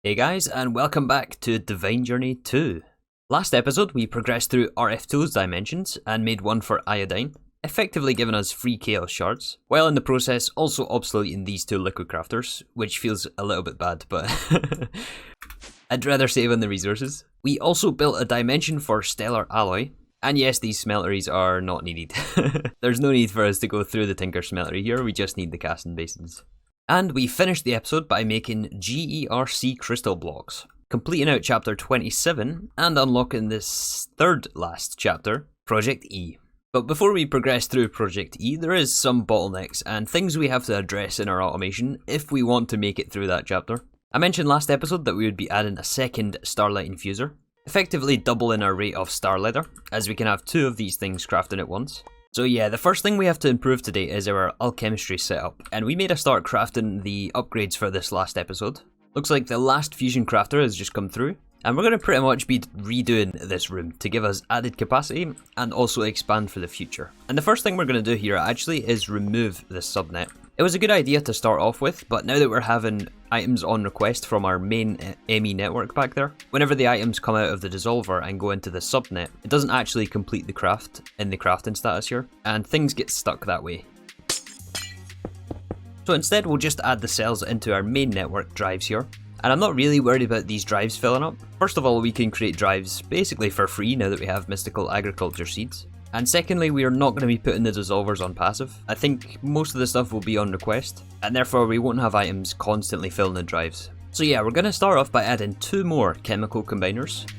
Hey guys, and welcome back to Divine Journey 2. Last episode we progressed through RF2's dimensions and made one for iodine, effectively giving us free chaos shards, while in the process also obsoleting these two liquid crafters, which feels a little bit bad, but I'd rather save on the resources. We also built a dimension for stellar alloy, and yes, these smelteries are not needed. There's no need for us to go through the Tinker smeltery here, we just need the casting basins. And we finished the episode by making GERC crystal blocks, completing out chapter 27 and unlocking this third last chapter, Project E. But before we progress through Project E, there is some bottlenecks and things we have to address in our automation if we want to make it through that chapter. I mentioned last episode that we would be adding a second starlight infuser, effectively doubling our rate of star leather, as we can have two of these things crafting at once. So yeah, the first thing we have to improve today is our alchemistry setup, and we made a start crafting the upgrades for this last episode. Looks like the last fusion crafter has just come through, and we're going to pretty much be redoing this room to give us added capacity and also expand for the future. And the first thing we're going to do here actually is remove this subnet. It was a good idea to start off with, but now that we're having items on request from our main ME network back there, whenever the items come out of the dissolver and go into the subnet, it doesn't actually complete the craft in the crafting status here, and things get stuck that way. So instead we'll just add the cells into our main network drives here, and I'm not really worried about these drives filling up. First of all, we can create drives basically for free now that we have mystical agriculture seeds. And secondly, we are not going to be putting the dissolvers on passive. I think most of the stuff will be on request, and therefore we won't have items constantly filling the drives. So yeah, we're going to start off by adding two more chemical combiners.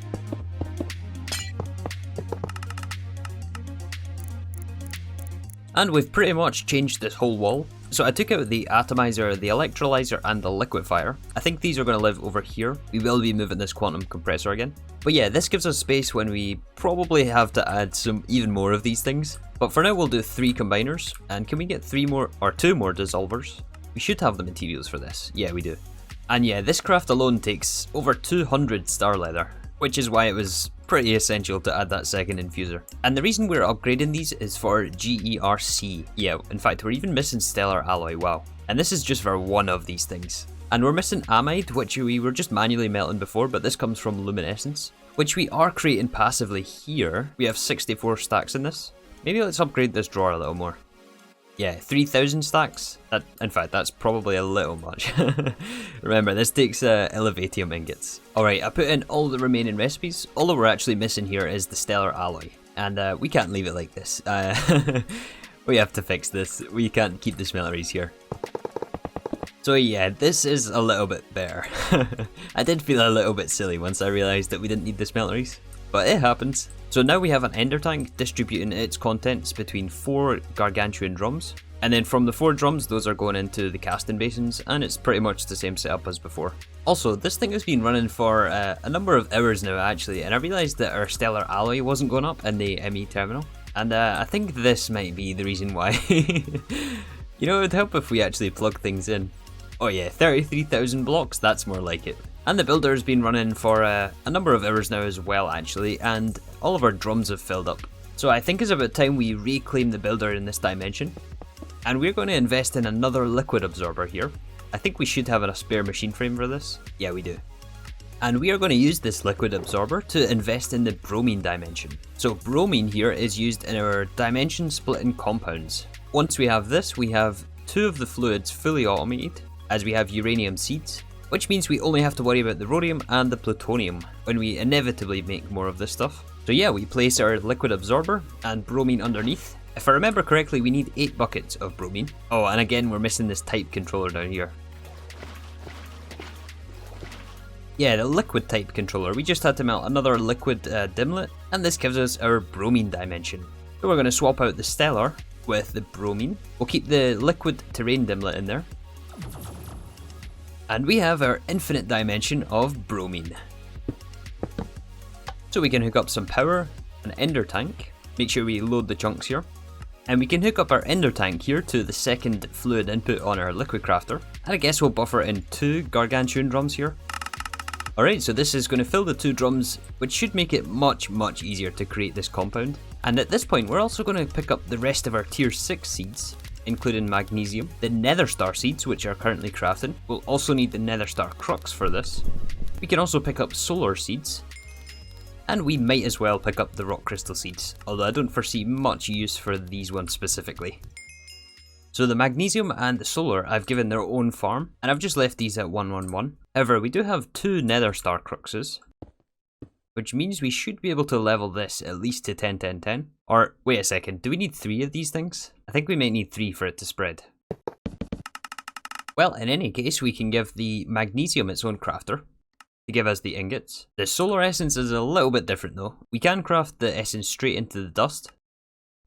And we've pretty much changed this whole wall. So I took out the atomizer, the electrolyzer, and the liquefier. I think these are going to live over here. We will be moving this quantum compressor again. But yeah, this gives us space when we probably have to add even more of these things. But for now we'll do 3 combiners. And can we get 2 more dissolvers? We should have the materials for this. Yeah, we do. And yeah, this craft alone takes over 200 star leather, which is why it was pretty essential to add that second infuser. And the reason we're upgrading these is for GERC. Yeah, in fact, we're even missing stellar alloy, wow. And this is just for one of these things. And we're missing amide, which we were just manually melting before, but this comes from luminescence, which we are creating passively here. We have 64 stacks in this. Maybe let's upgrade this drawer a little more. Yeah, 3,000 stacks. In fact, that's probably a little much. Remember, this takes elevatium ingots. Alright, I put in all the remaining recipes. All that we're actually missing here is the stellar alloy. And we can't leave it like this. We have to fix this. We can't keep the smelteries here. So yeah, this is a little bit better. I did feel a little bit silly once I realised that we didn't need the smelteries. But it happens. So now we have an ender tank distributing its contents between 4 gargantuan drums. And then from the 4 drums, those are going into the casting basins, and it's pretty much the same setup as before. Also, this thing has been running for a number of hours now actually, and I realised that our stellar alloy wasn't going up in the ME terminal. And I think this might be the reason why. You know, it would help if we actually plug things in. Oh yeah, 33,000 blocks, that's more like it. And the builder has been running for a number of hours now as well actually, and all of our drums have filled up. So I think it's about time we reclaim the builder in this dimension. And we're going to invest in another liquid absorber here. I think we should have a spare machine frame for this. Yeah, we do. And we are going to use this liquid absorber to invest in the bromine dimension. So bromine here is used in our dimension splitting compounds. Once we have this, we have 2 of the fluids fully automated, as we have uranium seeds, which means we only have to worry about the rhodium and the plutonium when we inevitably make more of this stuff. So yeah, we place our liquid absorber and bromine underneath. If I remember correctly, we need 8 buckets of bromine. Oh, and again, we're missing this type controller down here. Yeah, the liquid type controller. We just had to melt another liquid dimlet, and this gives us our bromine dimension. So we're going to swap out the stellar with the bromine. We'll keep the liquid terrain dimlet in there. And we have our infinite dimension of bromine. So we can hook up some power, an ender tank, make sure we load the chunks here. And we can hook up our ender tank here to the second fluid input on our liquid crafter. And I guess we'll buffer in 2 gargantuan drums here. Alright, so this is going to fill the 2 drums, which should make it much easier to create this compound. And at this point, we're also going to pick up the rest of our tier 6 seeds, including magnesium. The nether star seeds, which are currently crafting. We'll also need the nether star crux for this. We can also pick up solar seeds. And we might as well pick up the rock crystal seeds, although I don't foresee much use for these ones specifically. So the magnesium and the solar I've given their own farm, and I've just left these at 111. However, we do have 2 nether star cruxes, which means we should be able to level this at least to 10, 10, 10. Or, wait a second, do we need 3 of these things? I think we might need 3 for it to spread. Well, in any case, we can give the magnesium its own crafter to give us the ingots. The solar essence is a little bit different though. We can craft the essence straight into the dust.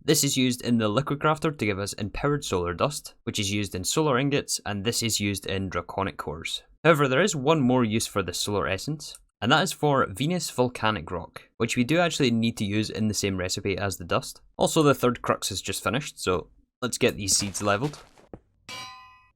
This is used in the liquid crafter to give us empowered solar dust, which is used in solar ingots, and this is used in draconic cores. However, there is one more use for the solar essence, and that is for Venus volcanic rock, which we do actually need to use in the same recipe as the dust. Also, the 3rd crux is just finished, so let's get these seeds leveled.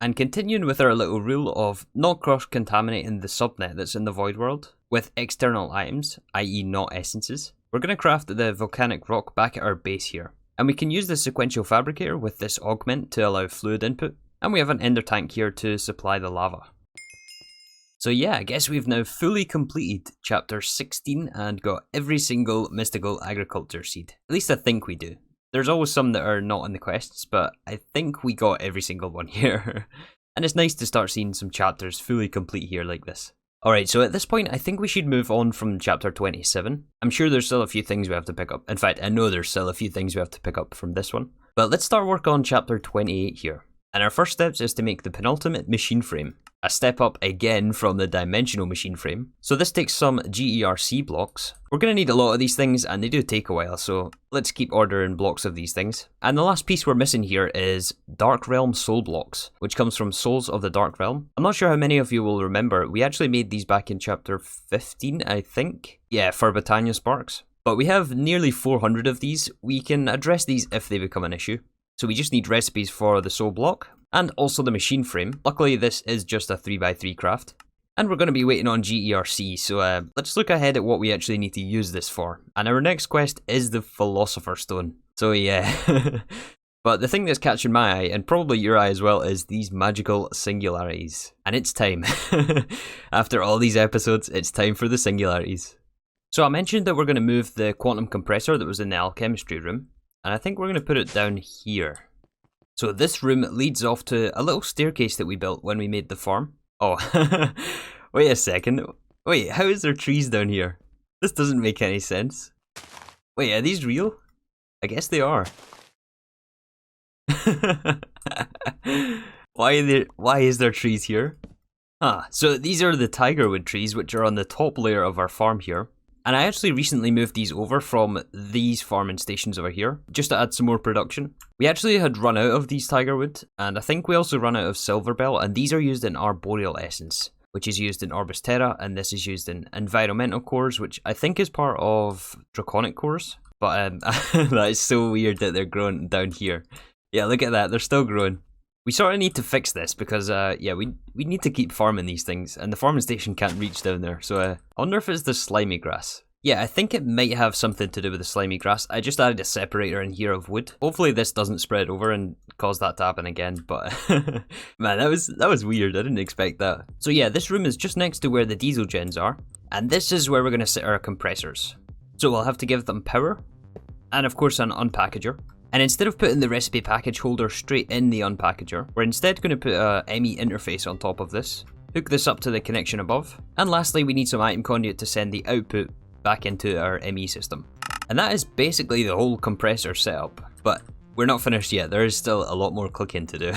And continuing with our little rule of not cross-contaminating the subnet that's in the void world with external items, i.e. not essences, we're going to craft the volcanic rock back at our base here. And we can use the sequential fabricator with this augment to allow fluid input, and we have an ender tank here to supply the lava. So yeah, I guess we've now fully completed chapter 16 and got every single mystical agriculture seed. At least I think we do. There's always some that are not in the quests, but I think we got every single one here. And it's nice to start seeing some chapters fully complete here like this. Alright, so at this point I think we should move on from chapter 27. I'm sure there's still a few things we have to pick up. In fact, I know there's still a few things we have to pick up from this one. But let's start work on chapter 28 here. And our first steps is to make the penultimate machine frame. A step up again from the dimensional machine frame. So this takes some GERC blocks. We're going to need a lot of these things and they do take a while, so let's keep ordering blocks of these things. And the last piece we're missing here is Dark Realm soul blocks, which comes from Souls of the Dark Realm. I'm not sure how many of you will remember, we actually made these back in chapter 15, I think. Yeah, for Botania Sparks. But we have nearly 400 of these. We can address these if they become an issue. So we just need recipes for the soul block and also the machine frame. Luckily this is just a 3x3 craft. And we're going to be waiting on GERC, so let's look ahead at what we actually need to use this for. And our next quest is the Philosopher Stone. So yeah. But the thing that's catching my eye, and probably your eye as well, is these magical singularities. And it's time. After all these episodes, it's time for the singularities. So I mentioned that we're going to move the quantum compressor that was in the alchemistry room. And I think we're going to put it down here. So this room leads off to a little staircase that we built when we made the farm. Oh, wait a second. Wait, how is there trees down here? This doesn't make any sense. Wait, are these real? I guess they are. Why is there trees here? Ah, so these are the tigerwood trees which are on the top layer of our farm here. And I actually recently moved these over from these farming stations over here, just to add some more production. We actually had run out of these tigerwood, and I think we also ran out of silver bell, and these are used in arboreal essence, which is used in Orbis Terra, and this is used in environmental cores, which I think is part of draconic cores. But that is so weird that they're growing down here. Yeah, look at that, they're still growing. We sort of need to fix this because, yeah, we need to keep farming these things, and the farming station can't reach down there, so I wonder if it's the slimy grass. Yeah, I think it might have something to do with the slimy grass. I just added a separator in here of wood. Hopefully this doesn't spread over and cause that to happen again, but man, that was weird. I didn't expect that. So yeah, this room is just next to where the diesel gens are, and this is where we're going to sit our compressors. So we'll have to give them power, and of course an unpackager. And instead of putting the recipe package holder straight in the unpackager, we're instead going to put a ME interface on top of this, hook this up to the connection above, and lastly we need some item conduit to send the output back into our ME system. And that is basically the whole compressor setup, but we're not finished yet, there is still a lot more clicking to do.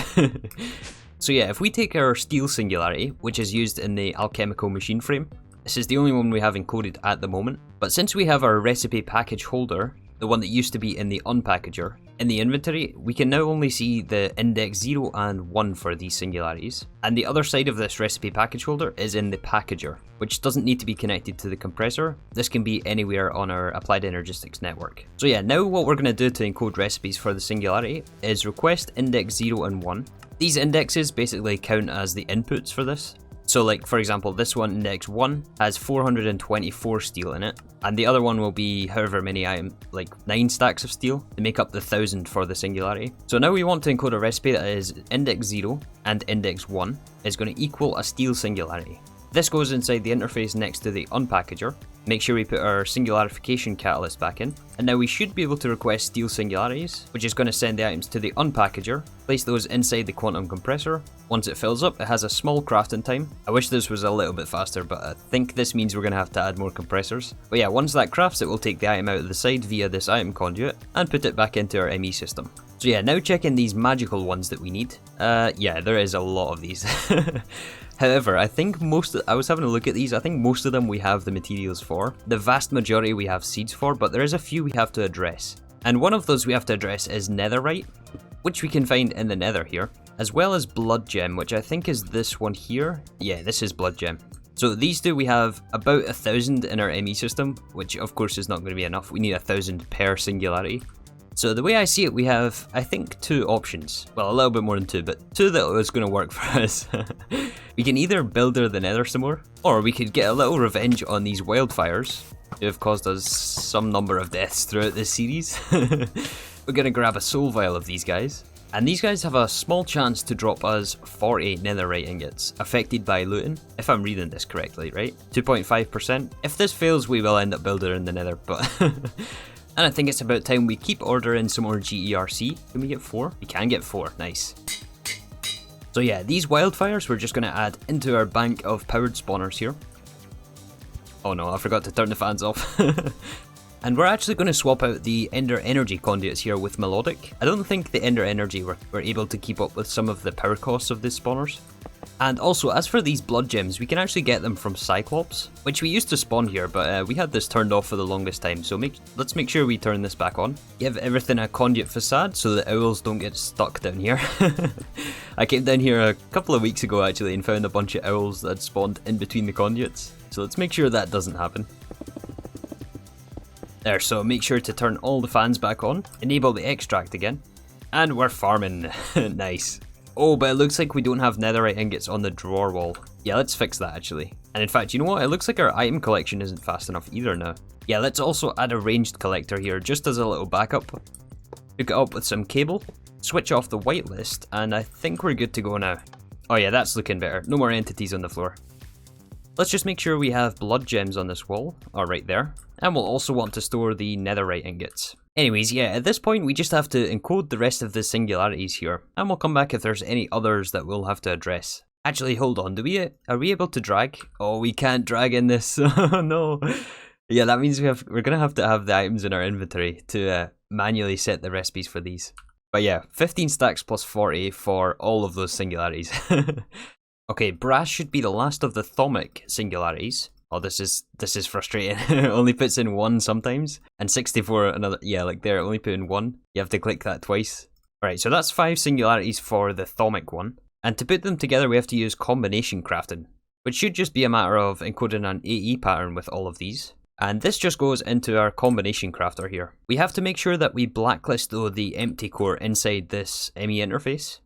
So yeah, if we take our steel singularity, which is used in the alchemical machine frame, this is the only one we have encoded at the moment, but since we have our recipe package holder, the one that used to be in the unpackager, in the inventory, we can now only see the index 0 and 1 for these singularities. And the other side of this recipe package holder is in the packager, which doesn't need to be connected to the compressor. This can be anywhere on our applied energistics network. So yeah, now what we're going to do to encode recipes for the singularity is request index 0 and 1. These indexes basically count as the inputs for this. So like, for example, this one, index 1, has 424 steel in it, and the other one will be however many items, like 9 stacks of steel, to make up the 1000 for the singularity. So now we want to encode a recipe that is index 0 and index 1 is going to equal a steel singularity. This goes inside the interface next to the unpackager. Make sure we put our singularification catalyst back in. And now we should be able to request steel singularities, which is going to send the items to the unpackager. Place those inside the quantum compressor. Once it fills up, it has a small crafting time. I wish this was a little bit faster, but I think this means we're going to have to add more compressors. But yeah, once that crafts, it will take the item out of the side via this item conduit and put it back into our ME system. So yeah, now checking these magical ones that we need. Yeah, there is a lot of these. However, I think I was having a look at these, I think most of them we have the materials for. The vast majority we have seeds for, but there is a few we have to address. And one of those we have to address is Netherite, which we can find in the Nether here, as well as Bloodgem, which I think is this one here. Yeah, this is Bloodgem. So these two we have about 1,000 in our ME system, which of course is not going to be enough. We need 1,000 per singularity. So the way I see it, we have, I think, 2 options. Well, a little bit more than 2, but 2 that is going to work for us. We can either builder the Nether some more, or we could get a little revenge on these wildfires who have caused us some number of deaths throughout this series. We're going to grab a soul vial of these guys. And these guys have a small chance to drop us 40 netherite ingots, affected by looting, if I'm reading this correctly, right? 2.5%. If this fails, we will end up building the Nether, but... And I think it's about time we keep ordering some more GERC. Can we get 4? We can get 4, nice. So yeah, these wildfires we're just going to add into our bank of powered spawners here. Oh no, I forgot to turn the fans off. And we're actually going to swap out the Ender Energy conduits here with Melodic. I don't think the Ender Energy were able to keep up with some of the power costs of these spawners. And also, as for these blood gems, we can actually get them from Cyclops, which we used to spawn here, but we had this turned off for the longest time, so let's make sure we turn this back on. Give everything a conduit facade so the owls don't get stuck down here. I came down here a couple of weeks ago actually and found a bunch of owls that had spawned in between the conduits, so let's make sure that doesn't happen. There, so make sure to turn all the fans back on, enable the extract again, and we're farming. Nice. Oh, but it looks like we don't have netherite ingots on the drawer wall. Yeah, let's fix that actually. And in fact, you know what? It looks like our item collection isn't fast enough either now. Yeah, let's also add a ranged collector here, just as a little backup. Hook it up with some cable, switch off the whitelist, and I think we're good to go now. Oh yeah, that's looking better. No more entities on the floor. Let's just make sure we have blood gems on this wall, or right there. And we'll also want to store the netherite ingots. Anyways, yeah, at this point we just have to encode the rest of the singularities here, and we'll come back if there's any others that we'll have to address. Actually, hold on, are we able to drag? Oh, we can't drag in this. Oh no. Yeah, that means we're gonna have to have the items in our inventory to manually set the recipes for these. But yeah, 15 stacks plus 40 for all of those singularities. Okay, brass should be the last of the thomic singularities. Oh, this is frustrating. It only puts in 1 sometimes, and 64 another. Yeah, like there, it only put in 1. You have to click that twice. Alright, so that's 5 singularities for the thomic one. And to put them together, we have to use combination crafting, which should just be a matter of encoding an AE pattern with all of these. And this just goes into our combination crafter here. We have to make sure that we blacklist though the empty core inside this ME interface.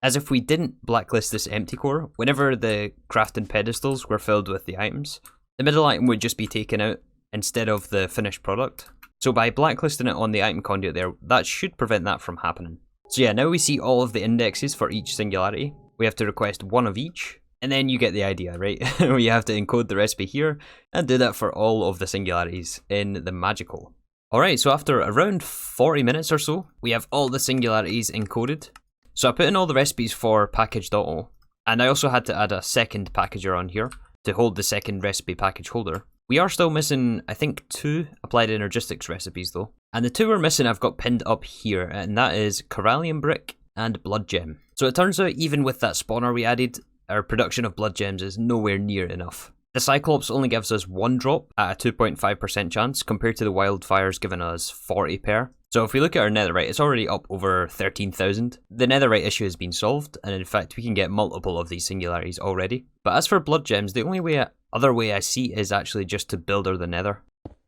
As if we didn't blacklist this empty core, whenever the crafting pedestals were filled with the items, the middle item would just be taken out instead of the finished product. So by blacklisting it on the item conduit there, that should prevent that from happening. So yeah, now we see all of the indexes for each singularity. We have to request 1 of each, and then you get the idea, right? We have to encode the recipe here, and do that for all of the singularities in the magical. Alright, so after around 40 minutes or so, we have all the singularities encoded. So I put in all the recipes for package.o, and I also had to add a second packager on here to hold the second recipe package holder. We are still missing, I think, 2 applied energistics recipes though. And the 2 we're missing I've got pinned up here, and that is Coralium Brick and Blood Gem. So it turns out even with that spawner we added, our production of blood gems is nowhere near enough. The Cyclops only gives us 1 drop at a 2.5% chance compared to the wildfires giving us 40 per. So if we look at our netherite, it's already up over 13,000. The netherite issue has been solved, and in fact we can get multiple of these singularities already. But as for blood gems, the only other way I see is actually just to builder the nether.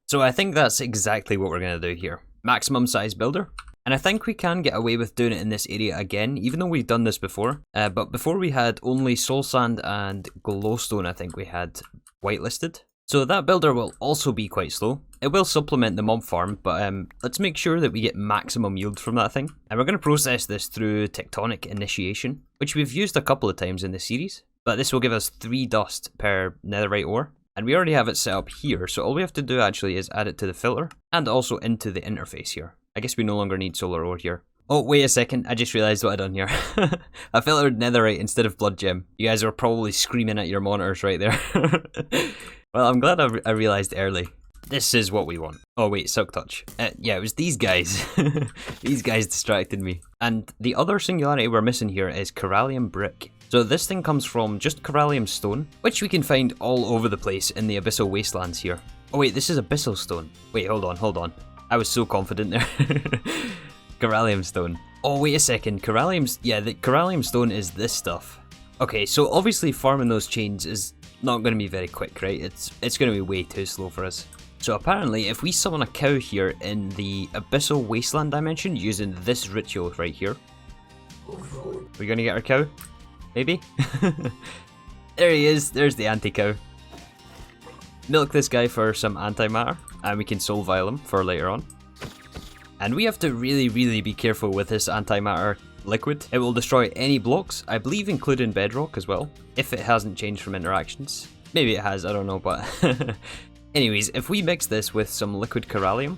So I think that's exactly what we're going to do here. Maximum size builder. And I think we can get away with doing it in this area again, even though we've done this before. But before we had only soul sand and glowstone, I think we had whitelisted. So that builder will also be quite slow. It will supplement the mob farm, but let's make sure that we get maximum yield from that thing. And we're going to process this through tectonic initiation, which we've used a couple of times in the series. But this will give us 3 dust per netherite ore. And we already have it set up here, so all we have to do actually is add it to the filter, and also into the interface here. I guess we no longer need solar ore here. Oh, wait a second, I just realised what I've done here. I filtered netherite instead of blood gem. You guys are probably screaming at your monitors right there. Well, I'm glad I realised early. This is what we want. Oh wait, silk touch. Yeah, it was these guys. These guys distracted me. And the other singularity we're missing here is Coralium brick. So this thing comes from just Coralium Stone, which we can find all over the place in the Abyssal Wastelands here. Oh wait, this is Abyssal Stone. Wait, hold on. I was so confident there. Coralium Stone. Oh, wait a second. The Coralium Stone is this stuff. Okay, so obviously farming those chains is not going to be very quick, right? It's going to be way too slow for us. So apparently, if we summon a cow here in the Abyssal Wasteland dimension using this ritual right here. We're going to get our cow? Maybe? There he is. There's the anti-cow. Milk this guy for some antimatter, and we can soul vial him for later on. And we have to really be careful with this antimatter liquid. It will destroy any blocks, I believe including bedrock as well, if it hasn't changed from interactions. Maybe it has, I don't know, but... Anyways, if we mix this with some liquid corallium...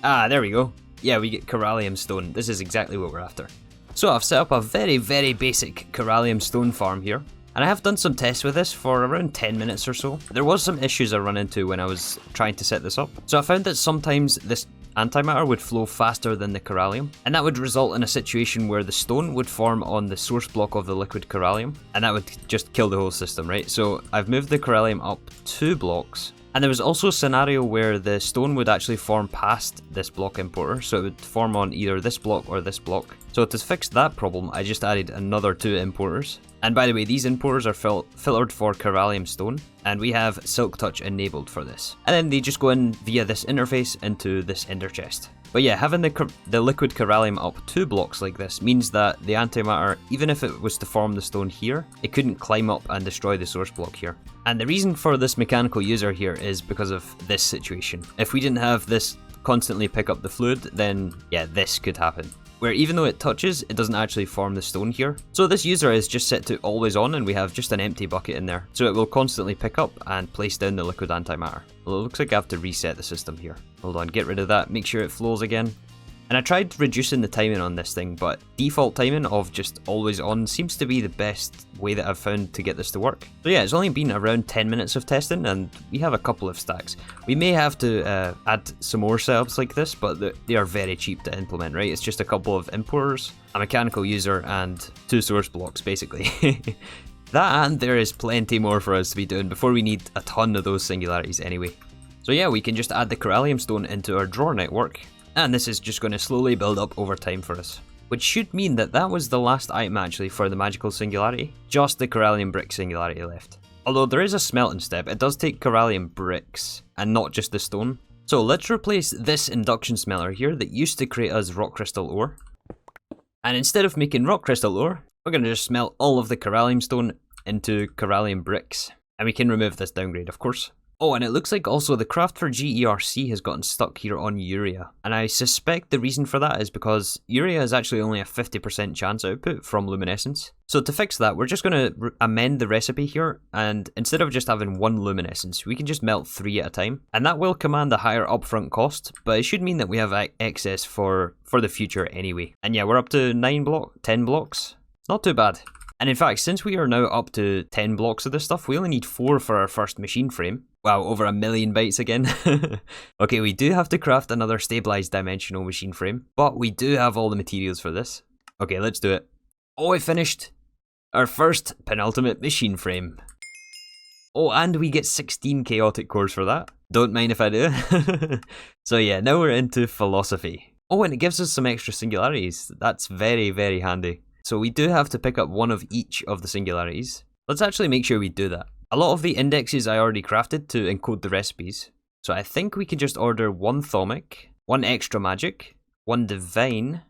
Ah, there we go. Yeah, we get Coralium Stone. This is exactly what we're after. So I've set up a very basic Coralium Stone farm here. And I have done some tests with this for around 10 minutes or so. There was some issues I run into when I was trying to set this up. So I found that sometimes this antimatter would flow faster than the corallium, and that would result in a situation where the stone would form on the source block of the liquid corallium, and that would just kill the whole system, right? So I've moved the corallium up 2 blocks, and there was also a scenario where the stone would actually form past this block importer, so it would form on either this block or this block. So to fix that problem, I just added another 2 importers. And by the way, these importers are filtered for Coralium Stone, and we have Silk Touch enabled for this. And then they just go in via this interface into this ender chest. But yeah, having the liquid Corallium up 2 blocks like this means that the antimatter, even if it was to form the stone here, it couldn't climb up and destroy the source block here. And the reason for this mechanical user here is because of this situation. If we didn't have this constantly pick up the fluid, then yeah, this could happen. Where even though it touches, it doesn't actually form the stone here. So this user is just set to always on, and we have just an empty bucket in there. So it will constantly pick up and place down the liquid antimatter. Well, it looks like I have to reset the system here. Hold on, get rid of that, make sure it flows again. And I tried reducing the timing on this thing, but default timing of just always on seems to be the best way that I've found to get this to work. So yeah, it's only been around 10 minutes of testing, and we have a couple of stacks. We may have to add some more setups like this, but they are very cheap to implement, right? It's just a couple of importers, a mechanical user, and 2 source blocks, basically. That, and there is plenty more for us to be doing before we need a ton of those singularities anyway. So yeah, we can just add the Coralium Stone into our drawer network, and this is just going to slowly build up over time for us. Which should mean that that was the last item actually for the Magical Singularity, just the Corallium Brick Singularity left. Although there is a smelting step, it does take Corallium bricks, and not just the stone. So let's replace this induction smelter here that used to create us rock crystal ore. And instead of making rock crystal ore, we're going to just smelt all of the Corallium stone into Corallium bricks. And we can remove this downgrade, of course. Oh, and it looks like also the craft for GERC has gotten stuck here on urea. And I suspect the reason for that is because urea is actually only a 50% chance output from luminescence. So to fix that, we're just going to amend the recipe here, and instead of just having 1 luminescence, we can just melt 3 at a time. And that will command a higher upfront cost, but it should mean that we have excess for the future anyway. And yeah, we're up to 10 blocks. Not too bad. And in fact, since we are now up to 10 blocks of this stuff, we only need 4 for our first machine frame. Wow, over 1,000,000 bytes again. Okay, we do have to craft another stabilized dimensional machine frame, but we do have all the materials for this. Okay, let's do it. Oh, I finished our first penultimate machine frame. Oh, and we get 16 chaotic cores for that. Don't mind if I do. So yeah, now we're into philosophy. Oh, and it gives us some extra singularities. That's very handy. So we do have to pick up 1 of each of the singularities. Let's actually make sure we do that. A lot of the indexes I already crafted to encode the recipes. So I think we can just order 1 Thaumic, 1 Extra Magic, 1 Divine,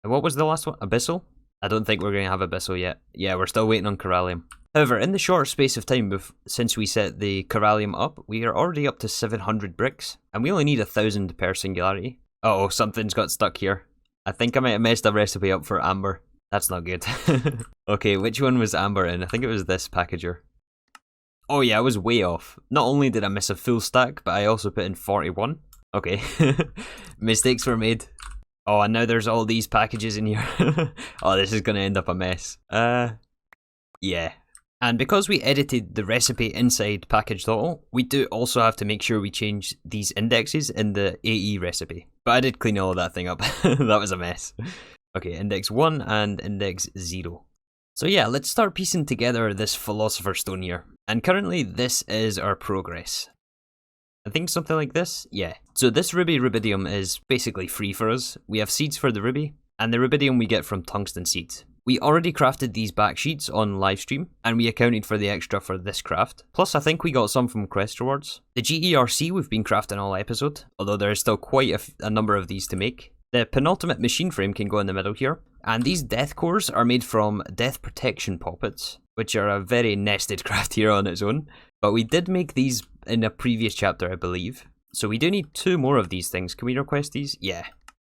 and what was the last one? Abyssal? I don't think we're going to have Abyssal yet. Yeah, we're still waiting on Corallium. However, in the short space of time since we set the Corallium up, we are already up to 700 bricks, and we only need 1,000 per singularity. Uh oh, something's got stuck here. I think I might have messed a recipe up for amber. That's not good. Okay, which one was amber in? I think it was this packager. Oh yeah, I was way off. Not only did I miss a full stack, but I also put in 41. Okay. Mistakes were made. Oh, and now there's all these packages in here. Oh, this is gonna end up a mess. Yeah. And because we edited the recipe inside package.all, we do also have to make sure we change these indexes in the AE recipe. But I did clean all of that thing up. That was a mess. Okay, index 1 and index 0. So yeah, let's start piecing together this Philosopher Stone here. And currently this is our progress. I think something like this? Yeah. So this ruby rubidium is basically free for us. We have seeds for the ruby, and the rubidium we get from tungsten seeds. We already crafted these back sheets on livestream, and we accounted for the extra for this craft. Plus, I think we got some from quest rewards. The GERC we've been crafting all episode, although there is still quite a number of these to make. The Penultimate Machine Frame can go in the middle here, and these death cores are made from death protection poppets, which are a very nested craft here on its own. But we did make these in a previous chapter, I believe. So we do need 2 more of these things. Can we request these? Yeah.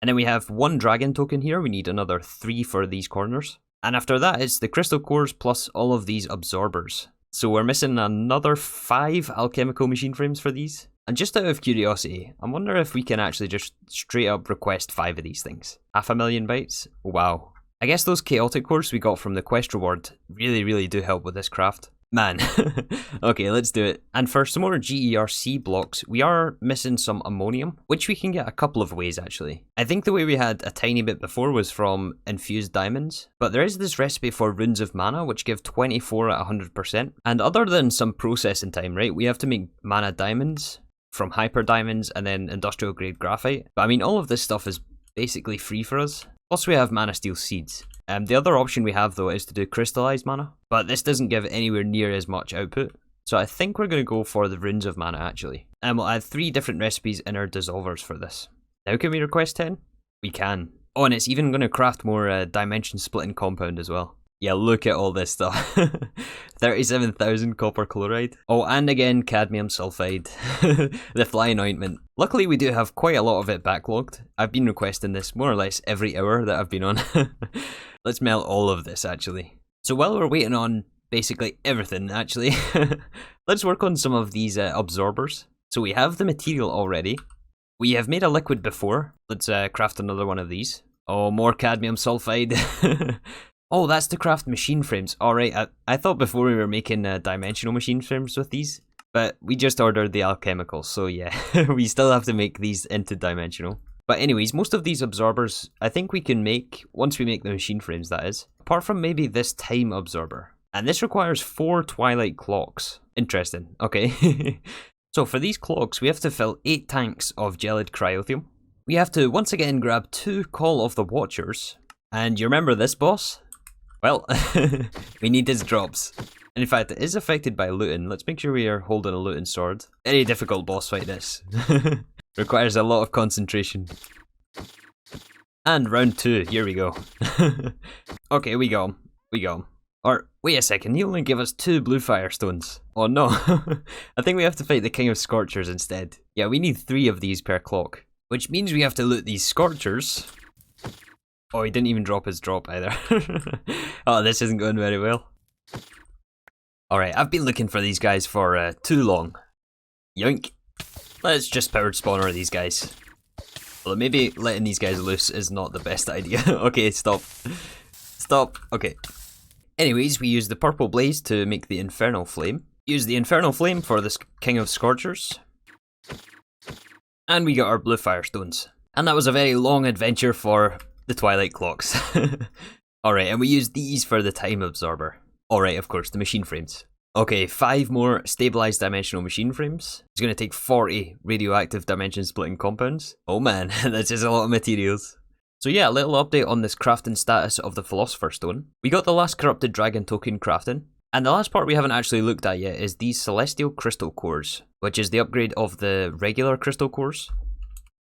And then we have 1 dragon token here. We need another 3 for these corners. And after that, it's the crystal cores plus all of these absorbers. So we're missing another 5 alchemical machine frames for these. And just out of curiosity, I wonder if we can actually just straight up request 5 of these things. 500,000 bytes? Wow. I guess those chaotic cores we got from the quest reward really do help with this craft. Man. Okay, let's do it. And for some more GERC blocks, we are missing some ammonium, which we can get a couple of ways actually. I think the way we had a tiny bit before was from infused diamonds, but there is this recipe for runes of mana, which give 24 at 100%. And other than some processing time, right, we have to make mana diamonds from hyper diamonds and then industrial grade graphite. But I mean, all of this stuff is basically free for us. Plus we have mana steel seeds. The other option we have though is to do crystallized mana, but this doesn't give anywhere near as much output. So I think we're going to go for the runes of mana actually. And we'll add 3 different recipes in our dissolvers for this. Now can we request 10? We can. Oh, and it's even going to craft more dimension splitting compound as well. Yeah, look at all this stuff. 37,000 copper chloride. Oh, and again, cadmium sulfide. The flying ointment. Luckily, we do have quite a lot of it backlogged. I've been requesting this more or less every hour that I've been on. Let's melt all of this, actually. So while we're waiting on basically everything, actually, let's work on some of these absorbers. So we have the material already. We have made a liquid before. Let's craft another one of these. Oh, more cadmium sulfide. Oh, that's to craft machine frames. Alright, I thought before we were making dimensional machine frames with these, but we just ordered the alchemicals, so yeah, we still have to make these into dimensional. But anyways, most of these absorbers, I think we can make, once we make the machine frames that is, apart from maybe this time absorber. And this requires 4 twilight clocks. Interesting, okay. So for these clocks, we have to fill 8 tanks of gelid cryothium. We have to once again grab 2 Call of the Watchers. And you remember this boss? Well, we need his drops. And in fact, it is affected by looting. Let's make sure we are holding a looting sword. Very difficult boss fight this. Requires a lot of concentration. And round 2, here we go. Okay, we got him. Or, wait a second, he only gave us 2 blue fire stones. Oh no. I think we have to fight the King of Scorchers instead. Yeah, we need 3 of these per clock. Which means we have to loot these Scorchers. Oh, he didn't even drop his drop either. Oh, this isn't going very well. Alright, I've been looking for these guys for too long. Yoink. Let's just powered spawner these guys. Well, maybe letting these guys loose is not the best idea. Okay, stop. Stop. Okay. Anyways, we use the purple blaze to make the infernal flame. Use the infernal flame for the King of Scorchers. And we got our blue fire stones. And that was a very long adventure for the twilight clocks. Alright, and we use these for the time absorber. Alright, of course, the machine frames. Okay, 5 more stabilized dimensional machine frames. It's going to take 40 radioactive dimension splitting compounds. Oh man, that's just a lot of materials. So yeah, a little update on this crafting status of the Philosopher Stone. We got the last corrupted dragon token crafting. And the last part we haven't actually looked at yet is these celestial crystal cores, which is the upgrade of the regular crystal cores.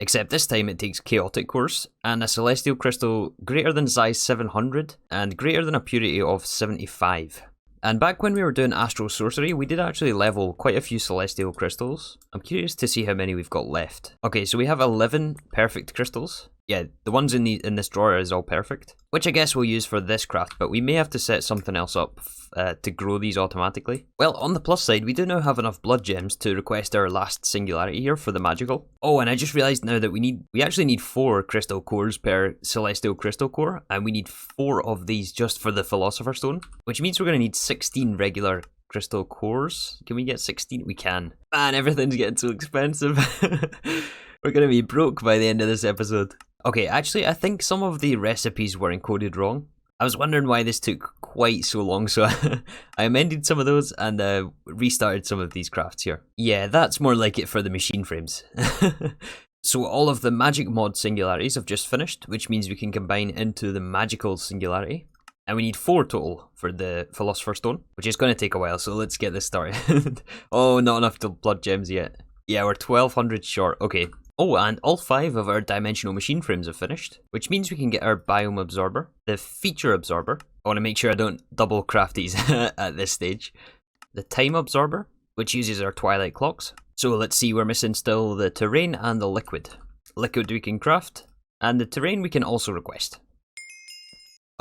Except this time it takes chaotic cores, and a celestial crystal greater than size 700, and greater than a purity of 75. And back when we were doing astral sorcery, we did actually level quite a few celestial crystals. I'm curious to see how many we've got left. Okay, so we have 11 perfect crystals. Yeah, the ones in this drawer is all perfect, which I guess we'll use for this craft, but we may have to set something else up to grow these automatically. Well, on the plus side, we do now have enough blood gems to request our last singularity here for the magical. Oh, and I just realized now that we actually need 4 crystal cores per celestial crystal core, and we need 4 of these just for the Philosopher Stone, which means we're going to need 16 regular crystal cores. Can we get 16? We can. Man, everything's getting so expensive. We're going to be broke by the end of this episode. Okay, actually, I think some of the recipes were encoded wrong. I was wondering why this took quite so long, so I amended some of those and restarted some of these crafts here. Yeah, that's more like it for the machine frames. So all of the magic mod singularities have just finished, which means we can combine into the magical singularity. And we need 4 total for the Philosopher Stone, which is going to take a while, so let's get this started. Oh, not enough blood gems yet. Yeah, we're 1200 short. Okay. Oh, and all 5 of our dimensional machine frames have finished, which means we can get our biome absorber, the feature absorber. I want to make sure I don't double craft these at this stage. The time absorber, which uses our twilight clocks. So let's see, we're missing still the terrain and the liquid. Liquid we can craft, and the terrain we can also request.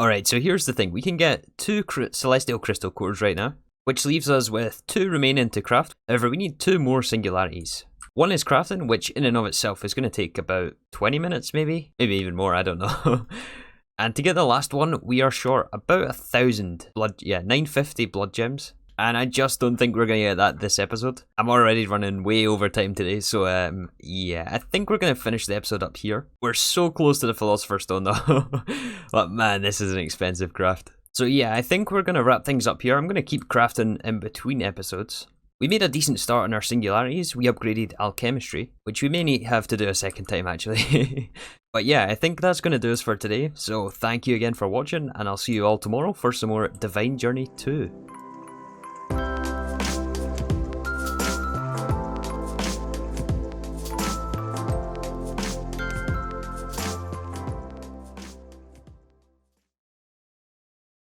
Alright, so here's the thing. We can get 2 celestial crystal cores right now, which leaves us with 2 remaining to craft. However, we need 2 more singularities. One is crafting, which in and of itself is going to take about 20 minutes maybe? Maybe even more, I don't know. And to get the last one, we are short about 1,000 950 blood gems. And I just don't think we're going to get that this episode. I'm already running way over time today, so yeah, I think we're going to finish the episode up here. We're so close to the Philosopher's Stone though. But man, this is an expensive craft. So yeah, I think we're going to wrap things up here. I'm going to keep crafting in between episodes. We made a decent start on our singularities. We upgraded Alchemistry, which we may have to do a second time actually. But yeah, I think that's going to do us for today. So thank you again for watching, and I'll see you all tomorrow for some more Divine Journey 2.